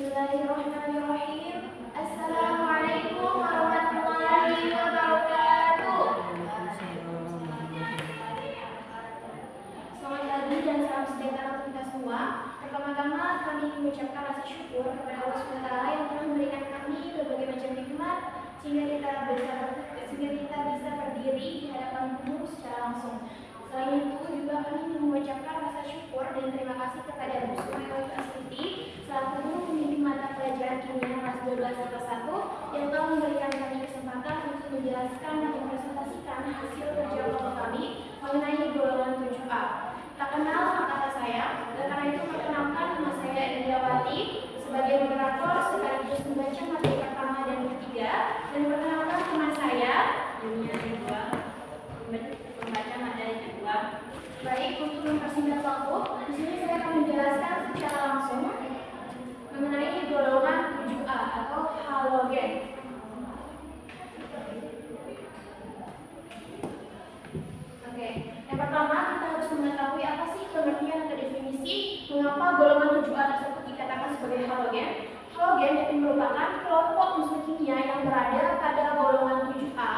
Bismillahirrahmanirrahim. Assalamualaikum warahmatullahi wabarakatuh. Selamat pagi dan salam sejahtera untuk kita semua. Pertama-tama kami mengucapkan rasa syukur kepada Allah SWT yang telah memberikan kami berbagai macam nikmat sehingga kita bisa berdiri di hadapan umum secara langsung. Selain itu juga kami mengucapkan rasa syukur dan terima kasih kepada Bu Sumayawati Astuti selaku guru pembimbing mata pelajaran kimia kelas 12 kelas 1 yang telah memberikan kami kesempatan untuk menjelaskan dan mempresentasikan hasil kerja kelompok kami mengenai golongan 7A. Tak kenal maka saya, dan karena itu perkenalkan nama saya Indrawati sebagai moderator sekaligus membaca materi pertama dan ketiga, dan perkenalkan teman saya membaca materi kedua. Baik, untuk mempersingkat waktu, di sini saya akan menjelaskan secara langsung mengenai golongan 7A atau halogen. Oke, yang pertama kita harus mengetahui apa sih pengertian atau definisi mengapa golongan 7A tersebut dikatakan sebagai halogen. Halogen itu merupakan kelompok unsur kimia yang berada pada golongan 7A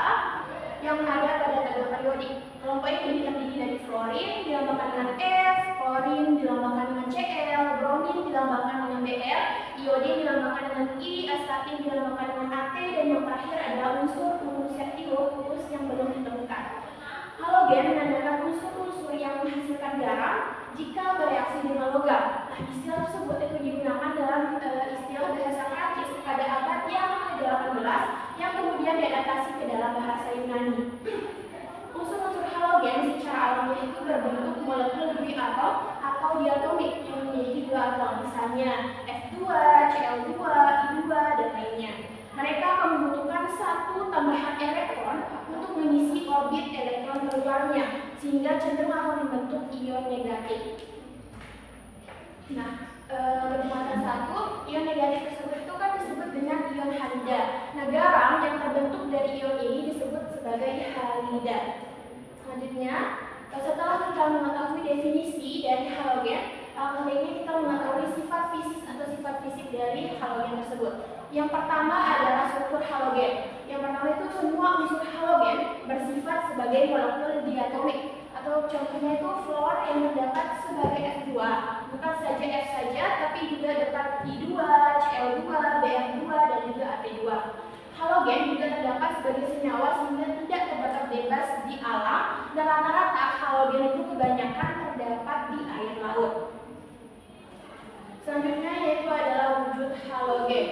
yang ada pada tabel periodik. Kelompok ini terdiri dari fluorin dilambangkan dengan F, klorin dilambangkan dengan Cl, bromin dilambangkan dengan Br, iodin dilambangkan dengan I, astatin dilambangkan dengan At, dan yang terakhir adalah unsur sektiolus yang belum ditemukan. Halogen menandakan unsur-unsur yang menghasilkan garam jika bereaksi dengan logam. Nah, istilah tersebut itu digunakan dalam istilah bahasa Prancis pada abad yang ke-18 yang kemudian diadaptasi ke dalam bahasa Yunani. Unsur-unsur halogen secara alamiah itu berbentuk molekul diatom atau diatomik yang memiliki dua atom, misalnya F2, Cl2, I2, dan lainnya. Mereka membutuhkan satu tambahan elektron untuk mengisi orbit elektron keluarnya, sehingga cenderung akan membentuk ion negatif. Nah, bermuatan satu, ion negatif tersebut itu kan disebut dengan ion halida. Nah, garam yang terbentuk dari ion ini disebut sebagai halida. Selanjutnya, setelah kita mengetahui definisi dari halogen, kali ini kita mengetahui sifat fisik atau sifat fisik dari halogen tersebut. Yang pertama adalah struktur halogen. Yang pertama itu semua unsur halogen bersifat sebagai molekul diatomik, atau contohnya itu fluor yang terdapat sebagai F2, bukan saja F saja tapi juga dapat I2, Cl2, Br2, dan juga At2. Halogen juga terdapat sebagai senyawa sehingga tidak terdapat bebas di alam, dan rata-rata halogen itu kebanyakan terdapat di air laut. Selanjutnya yaitu adalah wujud halogen.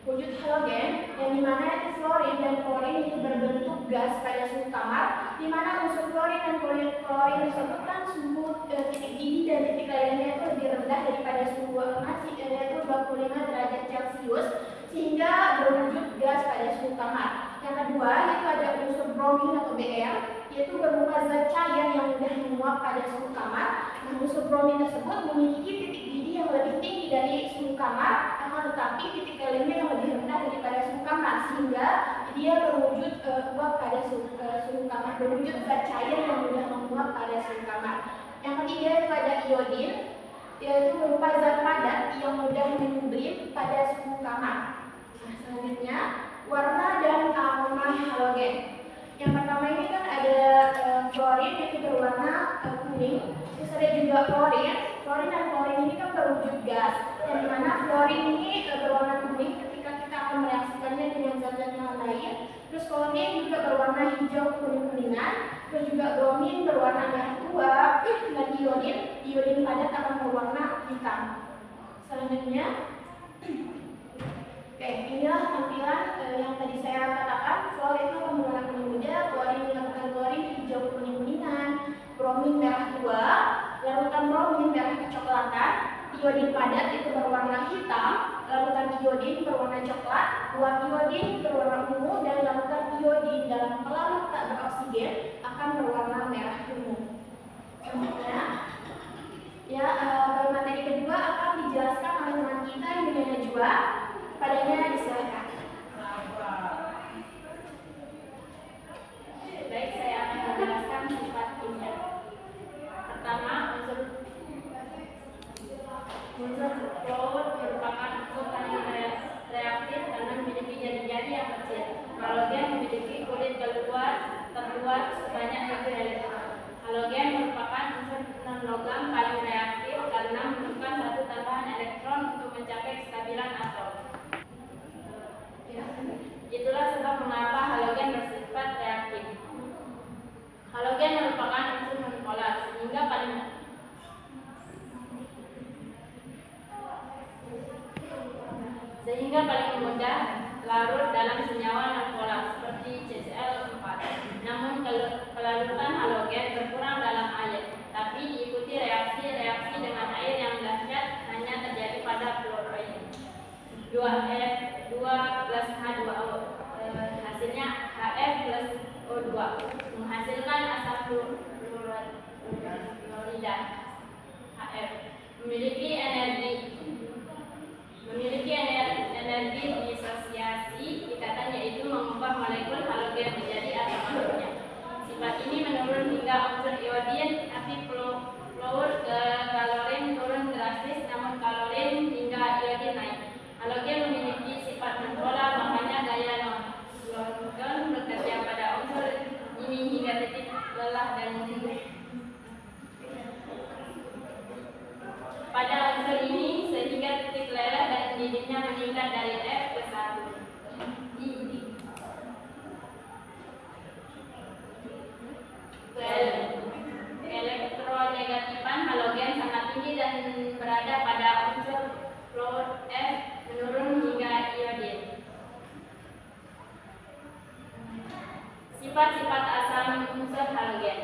Wujud halogen yang dimana itu fluorin dan klorin itu berbentuk gas pada suhu kamar, dimana unsur fluorin dan klorin tersebut kan suhu titik didih dan titik lainnya itu lebih rendah daripada suhu nasi, yaitu 25 derajat Celcius, sehingga berwujud gas pada suhu kamar. Yang kedua yaitu ada unsur bromin atau Br, yaitu berupa zat cair yang mudah menguap pada suhu kamar. Nah, unsur bromin tersebut memiliki titik didih yang lebih tinggi dari suhu kamar, akan tetapi titik lainnya yang lebih rendah daripada suhu kamar, sehingga dia berwujud uap pada suhu kamar, berwujud zat cair yang mudah menguap pada suhu kamar. Yang ketiga itu ada iodin, yaitu berupa zat padat yang mudah menyublim pada suhu kamar. Nah, selanjutnya warna dan aroma halogen. Yang pertama ini kan ada fluorin yaitu berwarna kuning, terus ada juga klorin. Fluorin dan klorin ini kan berwujud gas, yang dimana fluorin ini berwarna kuning ketika kita akan mereaksikannya dengan zat-zat yang lain. Terus klorin juga berwarna hijau kuning-kuningan, terus juga bromin berwarna merah tua, dan iodin padat akan berwarna hitam. Selanjutnya, oke, inilah tampilan yang tadi saya katakan. Fluorin itu berwarna kuning muda, klorin dilakukan klorin hijau kuning-kuningan, bromin merah tua, larutan bromin merah kecoklatan, iodin padat itu berwarna hitam, larutan iodin berwarna coklat, uap iodin berwarna ungu, dan larutan iodin dalam pelarut tak beroksigen akan berwarna merah ungu. Selanjutnya, ya, pada materi kedua akan dijelaskan oleh teman kita yang dengan Najwa. Padanya disilakan. Baik, saya akan menjelaskan sifat kimia. Pertama, unsur fluor merupakan unsur sehingga paling mudah larut dalam senyawa non-polar seperti CCl4. Namun kelarutan halogen berkurang dalam air, tapi diikuti reaksi dengan air yang dahsyat hanya terjadi pada fluoride 2F2 plus H2O. Hasilnya HF plus O2 menghasilkan asam fluorida HF. Memiliki energi disosiasi ikatan, yaitu mengubah molekul halogen menjadi atom atomnya. Sifat ini menurun hingga unsur iodin aktif fluor ke kalorin turun drastis, namun kalorin hingga iodin naik. Halogen memiliki sifat nonpolar, makanya gaya London bekerja pada unsur ini hingga titik lelah dan jenuh. Pada unsur ini sehingga titik lelah dan didihnya meningkat dari F ke 1. Elektronegatifan halogen sangat tinggi dan berada pada unsur fluor F menurun hingga iodin. Sifat-sifat asam unsur halogen.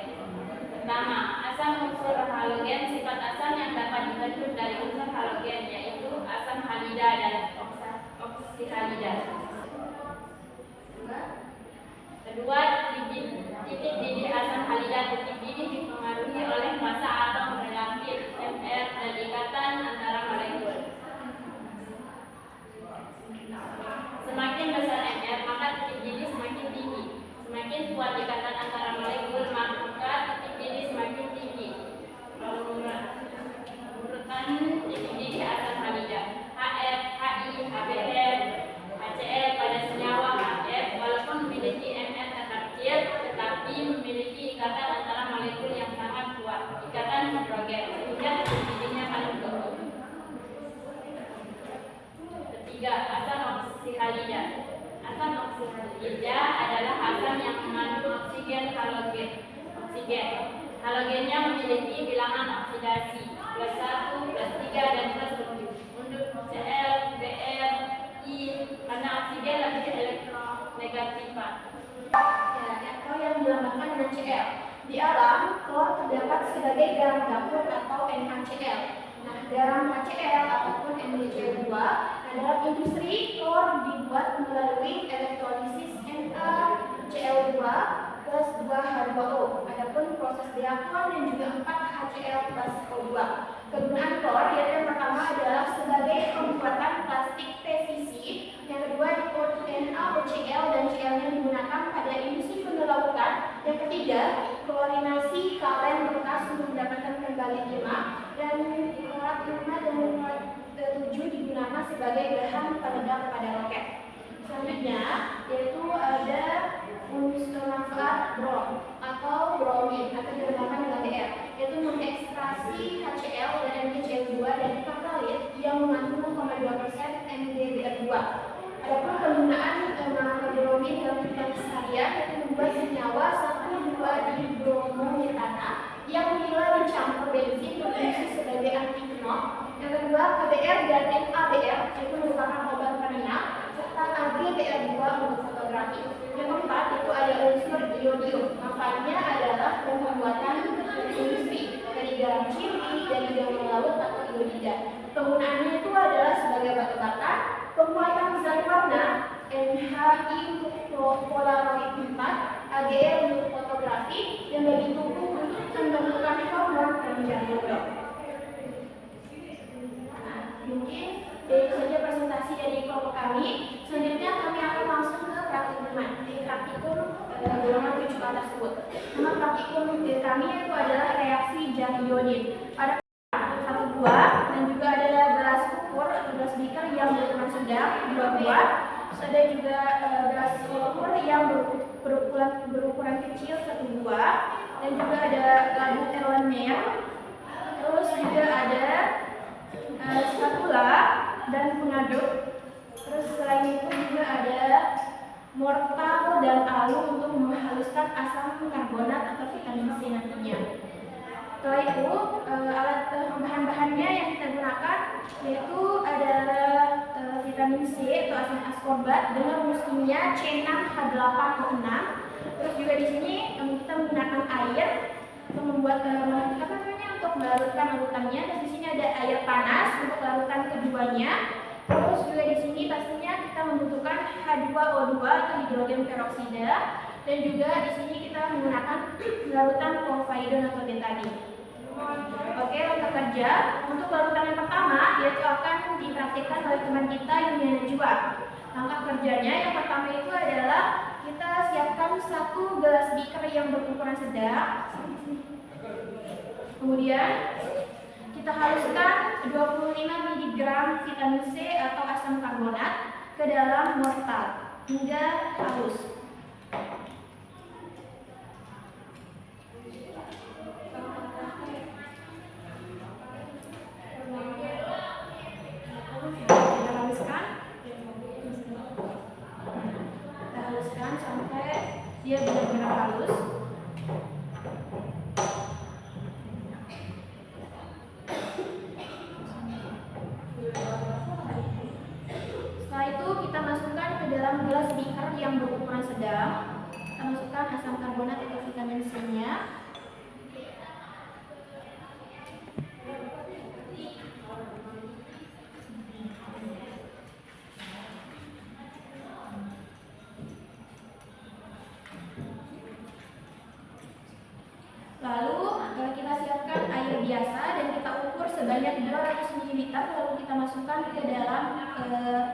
Pertama, asam unsur halogen. Sifat asam yang dapat dibentuk dari unsur halogen yaitu asam halida dan oksihalida. Kedua, titik didih asam halida. Titik didih dipengaruhi oleh massa atom relatif Mr dan ikatan antara molekul. Semakin besar Mr, maka titik didih semakin tinggi. Semakin kuat ikatan antara molekul, maka titik didih semakin tinggi. Urutan titik didih asam halida: HF, HI, HBr, HCl. Pada senyawa HF, walaupun memiliki Mr terkecil, tetapi memiliki ikatan antara molekul yang sangat kuat, ikatan hidrogen, sehingga titik didihnya paling tinggi. Ketiga, asam oksihalida. Asam oksihalida adalah asam yang mengandung oksigen halogen. Halogennya memiliki bilangan oksidasi +1, +3, dan +7 untuk Cl, Br, I, karena oksigen lebih elektronegatifan. Atau yang dilambangkan dengan Cl. Di alam, klor terdapat sebagai garam dapur atau NaCl. Nah, garam HCl ataupun NaCl2. Nah, dalam industri, klor dibuat melalui elektrolisis NaCl2 plus 2H2O. Adapun proses diakon dan juga 4HCl plus O2. Kegunaan klor yaitu yang pertama adalah sebagai pembuatan plastik PVC. Yang kedua, NaOCl dan Cl-nya digunakan pada industri pengelautan. Yang ketiga, klorinasi kalen bekas untuk mendapatkan kembali limbah. Dan klorat 5 dan klorat 7 digunakan sebagai bahan peledak pada roket. Selanjutnya yaitu ada unsur manfaat brom atau bromin atau dinamakan dengan Br, yaitu mengekstraksi HCl dan NaCl2 dari pertalit yang mengandung 0,2% NaBr2. Adapun penggunaan bromin dalam kehidupan seharian yaitu membuat senyawa 1,2-dibromometana yang bila dicampur bensin berfungsi sebagai anti-knock. Yang kedua, KBr dan NaBr yaitu merupakan obat penenang, serta AgBr2 untuk fotografi. Yang keempat itu ada unsur iodium. Manfaatnya adalah pembuatan industri dari garam cili, dari garam laut atau iodida. Penggunaannya itu adalah sebagai batu bata, pembuatan zat warna, NHI untuk polaroid 4, AgR untuk fotografi, dan bagi tubuh untuk pembentukan hormon penunjang bodoh. Mungkin itu saja presentasi dari kelompok kami. Selanjutnya kami akan langsung ke praktikum di praktikum golongan 7 tersebut. Nama praktikum kami itu adalah reaksi jan iodin. Pada 1 buah dan juga ada gelas ukur atau gelas beaker yang berukuran sedang 2 buah. Terus ada juga gelas ukur yang berukuran kecil 1 buah dan juga ada labu Erlenmeyer. Terus juga ada spatula dan pengaduk. Terus selain itu juga ada mortal dan alu untuk menghaluskan asam karbonat atau vitamin C nantinya. Setelah itu bahan-bahannya yang kita gunakan yaitu adalah vitamin C atau asam ascorbat dengan rumus kimia C6H8O6. Terus juga di sini kita menggunakan air untuk membuat untuk melarutkan larutannya. Dan di sini ada air panas untuk larutan keduanya. Terus juga di sini pastinya kita membutuhkan H2O2 atau hidrogen peroksida, dan juga di sini kita menggunakan larutan povidon atau betadine. Oke, langkah kerja untuk larutan yang pertama yaitu akan dipraktikkan oleh teman kita Yuliana Najwa. Langkah kerjanya yang pertama itu adalah kita siapkan 1 gelas beaker yang berukuran sedang. Kemudian kita haluskan 25 mg vitamin C atau asam karbonat ke dalam mortar hingga halus. Kita haluskan sampai dia benar-benar halus. Setelah itu kita masukkan ke dalam gelas beaker yang berukuran sedang. Kita masukkan asam karbonat atau vitamin C-nya. Lalu kita siapkan air biasa dan kita ukur sebanyak 200 ml, lalu kita masukkan ke dalam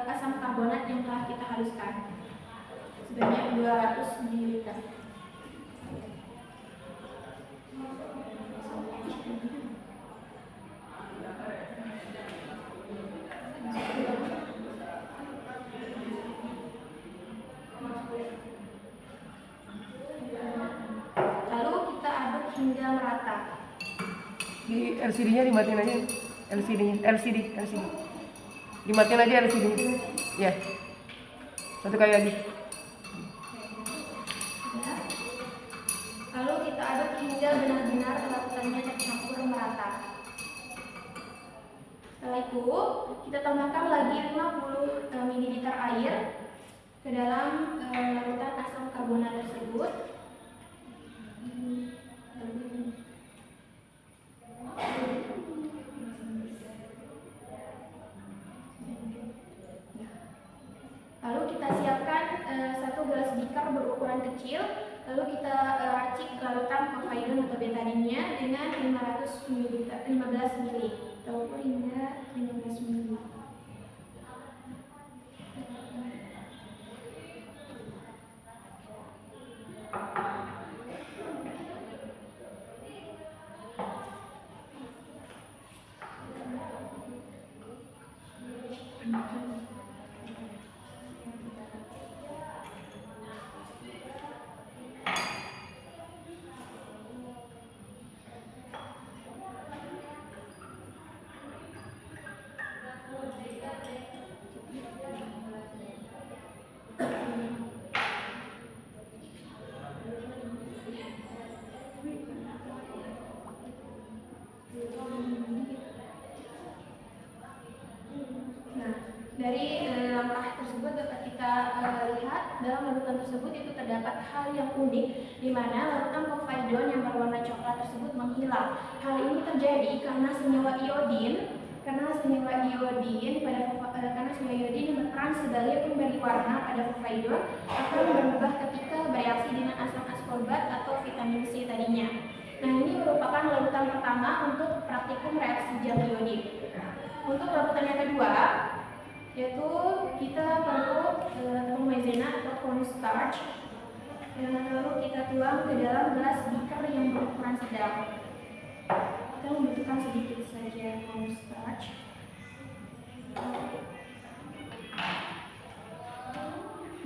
asam karbonat yang telah kita haluskan sebanyak 200 ml. Hingga merata. Di LCD-nya dimatiin aja. LCD. Dimatiin aja LCD-nya. Ya. Satu kali lagi. Lalu kita aduk hingga benar-benar larutannya tercampur merata. Setelah itu, kita tambahkan lagi 50 ml air ke dalam larutan asam karbonat tersebut. Lalu kita siapkan 1 gelas beaker berukuran kecil. Lalu kita racik larutan povidon atau betadine-nya dengan 15 ml. Kita ukur hingga 15 ml. Dari langkah tersebut dapat kita lihat dalam larutan tersebut itu terdapat hal yang unik, di mana larutan povidon yang berwarna coklat tersebut menghilang. Hal ini terjadi karena senyawa iodin yang berperan sebagai pemberi warna pada povidon akan berubah ketika bereaksi dengan asam ascorbat atau vitamin C tadinya. Nah, ini merupakan larutan pertama untuk praktikum reaksi gel iodin. Untuk larutan yang kedua, yaitu kita perlu tepung maizena atau cornstarch, lalu kita tuang ke dalam gelas beaker yang berukuran sedang. Kita membutuhkan sedikit saja cornstarch.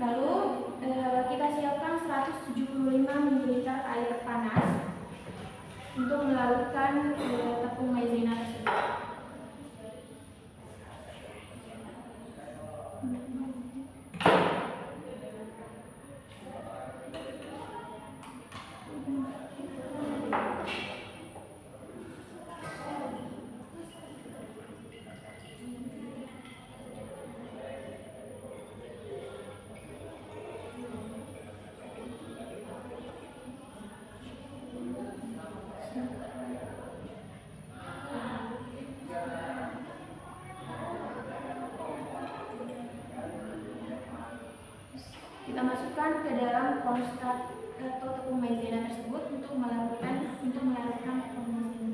Lalu kita siapkan 175 ml air panas untuk melarutkan tepung maizena tersebut. kita masukkan ke dalam konstat atau tepung maizena tersebut untuk melarutkan tepung maizena.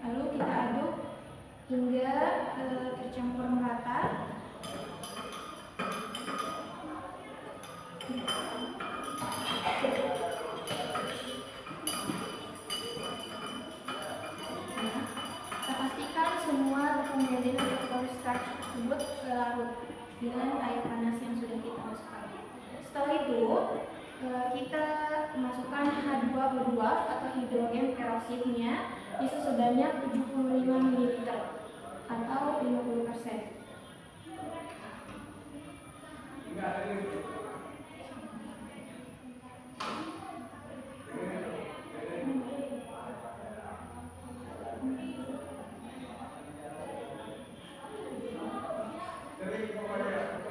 Lalu kita aduk hingga tercampur merata. Kita pastikan semua tepung maizena atau cornstarch tersebut larut dengan air panas yang sudah kita masukkan. Setelah itu kita masukkan H2O2 atau hidrogen peroksidnya isi sebanyak 75 ml atau 50%.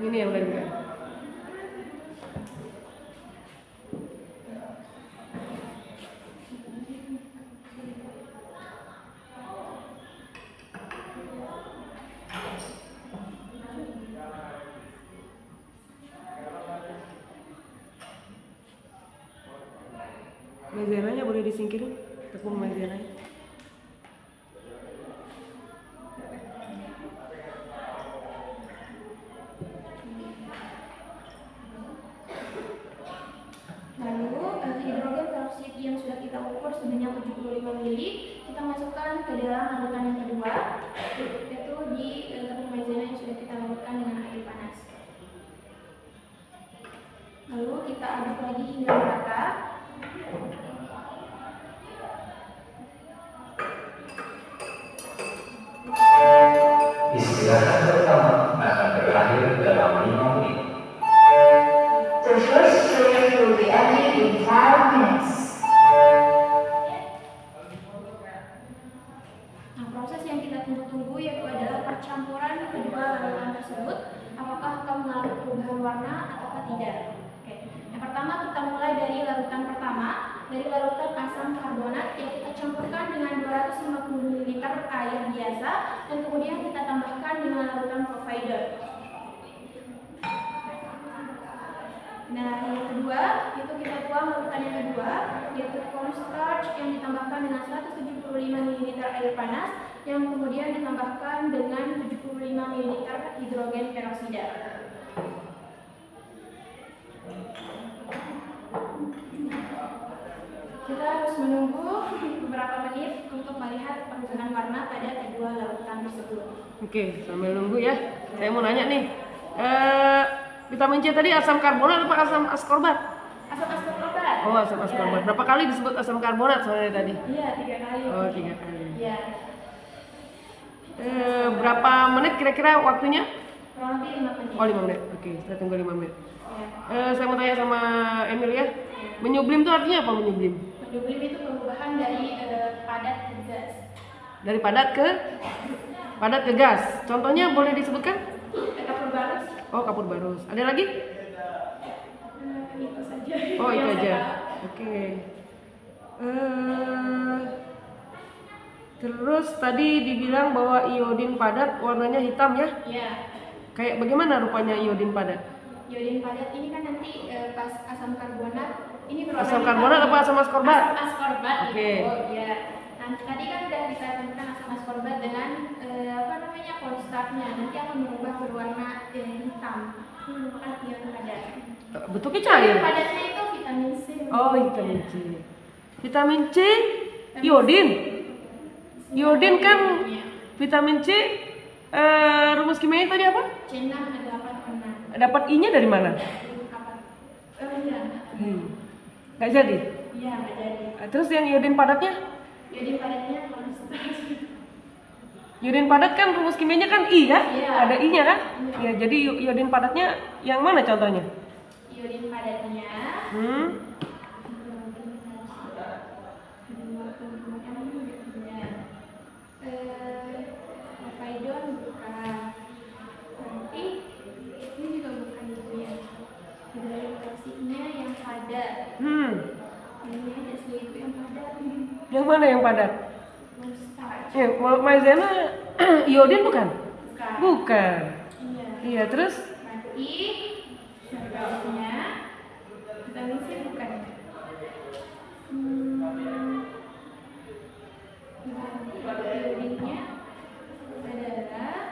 Ini yang udah enggak. Maizenanya boleh disingkirin, tepung maizenanya. Lalu hidrogen peroksid yang sudah kita ukur sebanyak 75 ml kita masukkan ke dalam larutan yang kedua, yaitu di tepung maizena yang sudah kita larutkan dengan air panas. Lalu kita aduk lagi hingga merata. Istirahat pertama akan berakhir dalam 5 menit. The first layer will be ending in 5 minutes. Nah, proses yang kita tunggu-tunggu yaitu adalah percampuran kedua larutan tersebut, apakah akan mengalami perubahan warna ataukah tidak. Oke. Yang pertama kita mulai dari larutan pertama, dari larutan asam karbonat yang kita campurkan dengan 250 ml air biasa dan kemudian kita tambahkan dengan larutan provider. Nah, yang kedua itu kita tuang larutan yang kedua, yaitu cornstarch yang ditambahkan dengan 175 ml air panas yang kemudian ditambahkan dengan 75 ml hidrogen peroksida. Kita harus menunggu beberapa menit untuk melihat perubahan warna pada kedua larutan tersebut. Oke, sambil nunggu ya. Saya mau nanya nih. Vitamin C tadi asam karbonat apa asam askorbat? Asam askorbat. Oh, asam askorbat. Berapa kali disebut asam karbonat soalnya tadi? Iya, 3 kali. Oh, 3 kali. Iya. Berapa menit kira-kira waktunya? Kurang lebih 5 menit. Oh, 5 menit. Oke, kita tunggu 5 menit. Ya. Saya mau tanya sama Emil ya. Menyublim itu artinya apa menyublim? Menyublim itu perubahan dari padat ke gas. Dari padat ke gas. Contohnya boleh disebutkan? Kapur barus. Oh, kapur barus. Ada lagi? Itu saja. Oh, itu Yang aja. saya tahu. Oke. Terus tadi dibilang bahwa iodin padat warnanya hitam ya? Iya. Kayak bagaimana rupanya iodin padat? Iodin padat ini kan nanti pas asam karbonat ini berwarna Asam hitam. karbonat apa asam askorbat? Asam askorbat. Oke. Itu. Ya. Nah, tadi kan udah kita tentukan asam askorbat dengan cornstarchnya. Nanti akan berubah berwarna hitam. Ini merupakan iodin padat. Bentuknya cair. Iodin padatnya itu vitamin C. Oh, vitamin C. Vitamin C, iodin. Iodin kan vitamin C. Rumus kimianya tadi apa? C6H8O6. Dapat I-nya dari mana? Iya. Nggak jadi. Iya, nggak jadi. Terus yang iodin padatnya? Iodin padatnya cornstarch. Iodin padat kan rumus kimianya kan I kan? Iya. Ada I-nya kan? Iya. Ya, jadi iodin padatnya yang mana contohnya? Iodin padatnya providon bukan. Nanti ini juga bukan itu ya. Hidroksida yang padat. Ini ada itu yang padat. Yang mana yang padat? Starch. Maizena iodin bukan? Bukan. Bukan. Iya. Iya, terus Berarti sebenarnya vitamin C bukan ya? Iodinnya adalah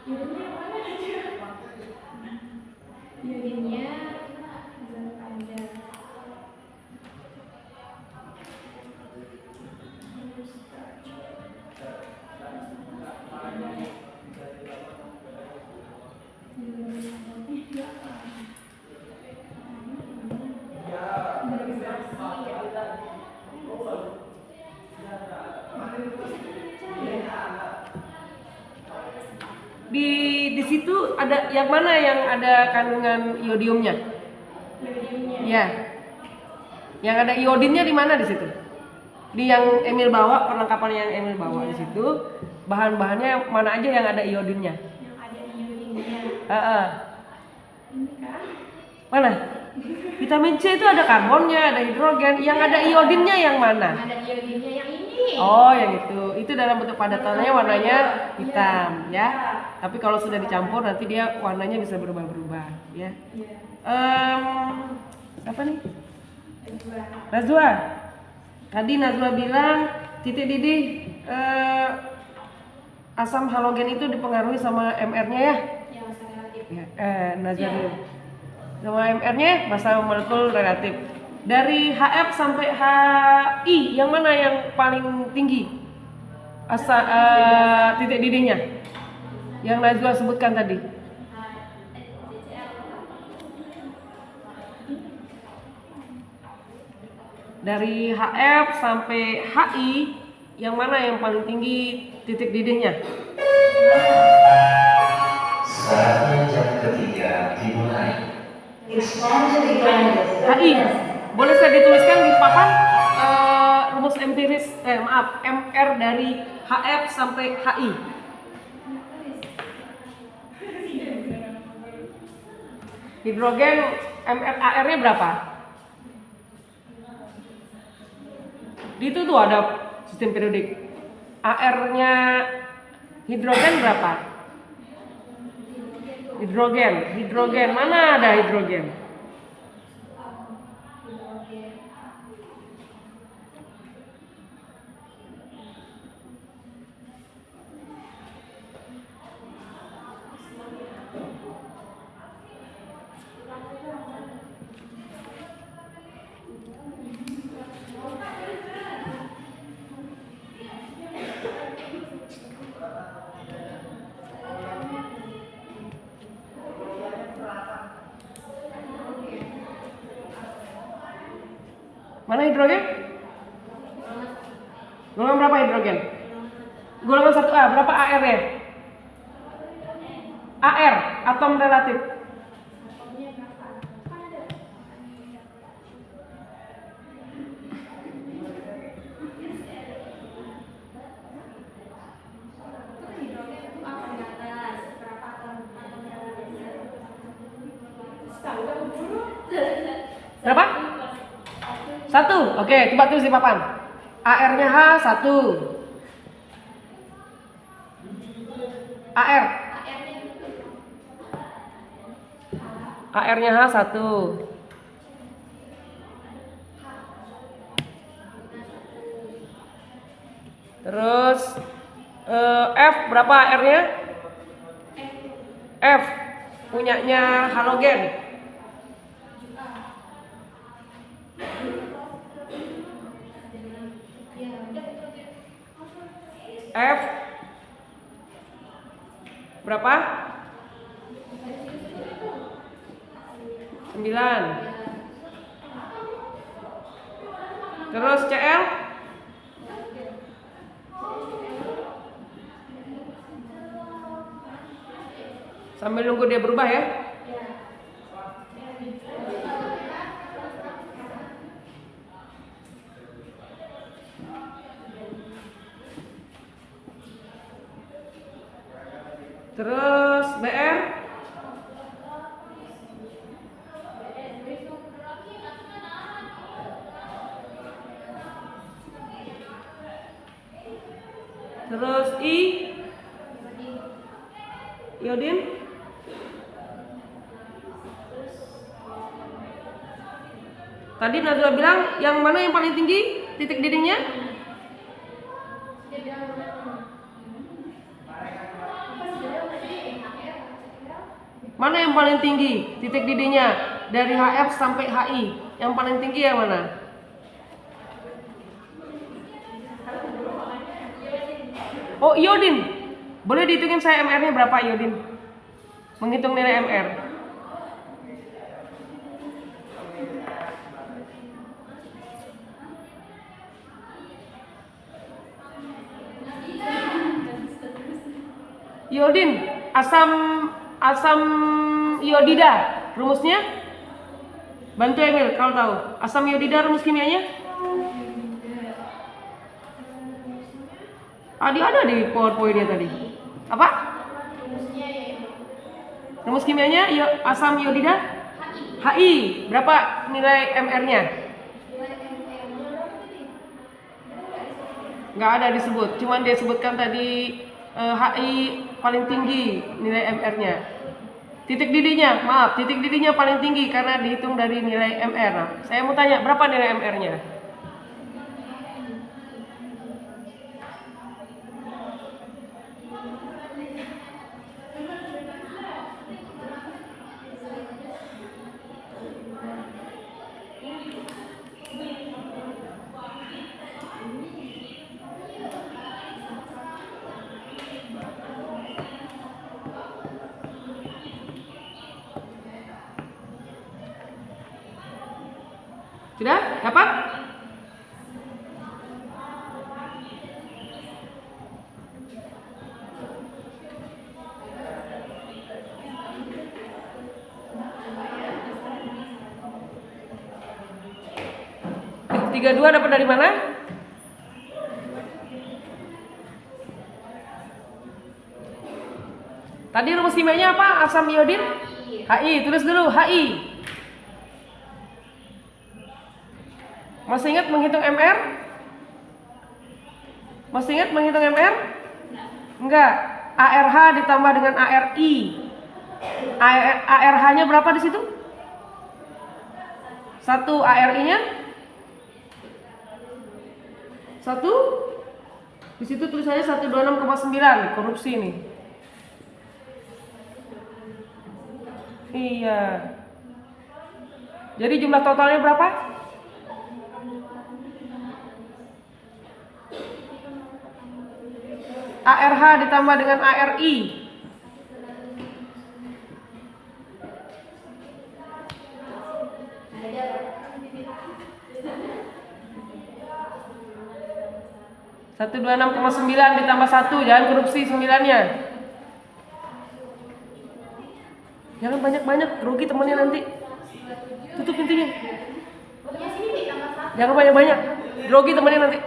iodinnya yang mana aja? Iodinnya zat panjang. di situ ada yang mana yang ada kandungan iodiumnya? Iodinnya. Iya. Yang ada iodinnya di mana di situ? Di yang Emil bawa, perlengkapan yang Emil bawa di situ, bahan-bahannya mana aja yang ada iodinnya? Yang ada iodinnya. Ini kan? Mana? Vitamin C itu ada karbonnya, ada hidrogen. Yang ada iodinnya yang mana? Yang ada iodinnya yang ini. Oh, yang itu. Itu dalam bentuk padatannya warnanya hitam, ya. Tapi kalau sudah dicampur nanti dia warnanya bisa berubah-berubah, ya. Iya. Apa nih? Dua. Nazwa. Tadi Nazwa bilang titik didih asam halogen itu dipengaruhi sama MR-nya ya. Yang masa relatif. Ya, Nazwa dulu. Sama MR-nya masa molekul relatif. Dari HF sampai HI yang mana yang paling tinggi? Titik didihnya. Yang Najwa sebutkan tadi. Dari HF sampai HI yang mana yang paling tinggi titik didihnya? Saatnya jam ketiga dimulai. Expand to the ground with HI. Boleh saya dituliskan di papan rumus empiris MR dari HF sampai HI. Hidrogen MR-AR-nya berapa? Di itu tuh ada sistem periodik. AR-nya hidrogen berapa? Hidrogen. Mana ada hidrogen? Mana hidrogen? Golongan berapa hidrogen? Golongan 1A, berapa AR-nya? AR, atom relatif. Berapa? 1. Oke, coba tulis di papan. AR-nya H 1. AR. AR-nya H 1. Terus F berapa AR-nya? F punyanya halogen. F berapa? 9. Terus Cl sambil nunggu dia berubah ya. Terus BR Terus iodin. Tadi Nazwa bilang yang mana yang paling tinggi titik didihnya? Mana yang paling tinggi titik didihnya dari HF sampai HI? Yang paling tinggi yang mana? Oh, iodin. Boleh dihitungin saya MR-nya berapa iodin? Menghitung nilai MR. Iodin, asam iodida, rumusnya? Bantu Emil kalau tahu. Asam iodida rumus kimianya? Ada di PowerPoint-nya tadi. Apa? Rumus kimianya asam iodida? HI. Berapa nilai MR-nya? Nggak ada disebut, cuman dia sebutkan tadi HI paling tinggi nilai MR-nya. Titik didihnya, maaf, titik didihnya paling tinggi karena dihitung dari nilai MR. Nah, saya mau tanya, berapa nilai MR-nya? Sudah? Dapat? Tiga dua dapat dari mana? Tadi rumus kimianya apa? Asam iodin? HI. Tulis dulu HI. Masih ingat menghitung MR? Masih ingat menghitung MR? Enggak. ARH ditambah dengan ARI. ARH-nya berapa di situ? 1. ARI-nya? 1. Di situ tulisannya 126,9. Korupsi nih. Iya. Jadi jumlah totalnya berapa? ARH ditambah dengan ARI. Satu 26,9 ditambah 1, jangan korupsi 9-nya. Jangan banyak-banyak, rugi temennya nanti. Tutup pintunya. Jangan banyak-banyak, rugi temennya nanti.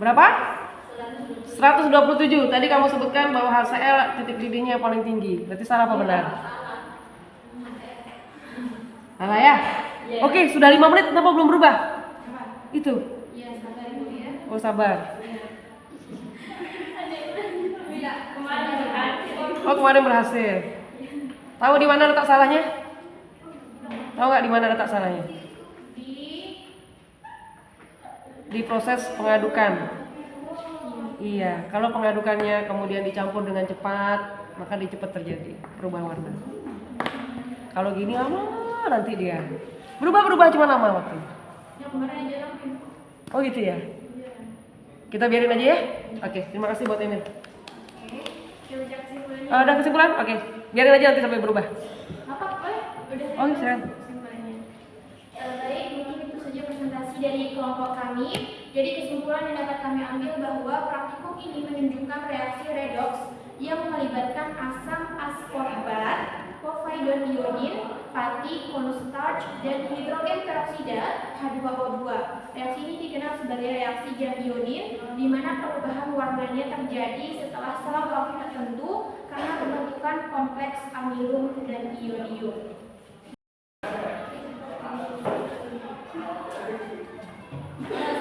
Berapa? 127. Tadi kamu sebutkan bahwa HCl titik didihnya paling tinggi. Berarti salah apa benar? Salah ya? Oke, sudah 5 menit kenapa belum berubah? Itu. Oh, sabar. Oh, kemarin berhasil. Tahu di mana letak salahnya? Tahu nggak di mana letak salahnya? Di proses pengadukan. Iya, kalau pengadukannya kemudian dicampur dengan cepat, maka dia cepat terjadi perubahan warna. Kalau gini lama nanti dia berubah cuma lama waktu. Oh gitu ya. Kita biarin aja ya. Oke, terima kasih buat Emil. Ada kesimpulan? Oke, biarin aja nanti sampai berubah. Apa? Udah. Oh, silakan. Baik, mungkin itu saja presentasi dari kelompok kami. Jadi kesimpulan yang dapat kami ambil bahwa praktikum ini menunjukkan reaksi redox yang melibatkan asam ascorbat, povidon iodin, pati, cornstarch, dan hidrogen peroksida H2O2. Reaksi ini dikenal sebagai reaksi jam iodin, di mana perubahan warnanya terjadi setelah selang waktu tertentu karena pembentukan kompleks amilum dan iodium. Nah,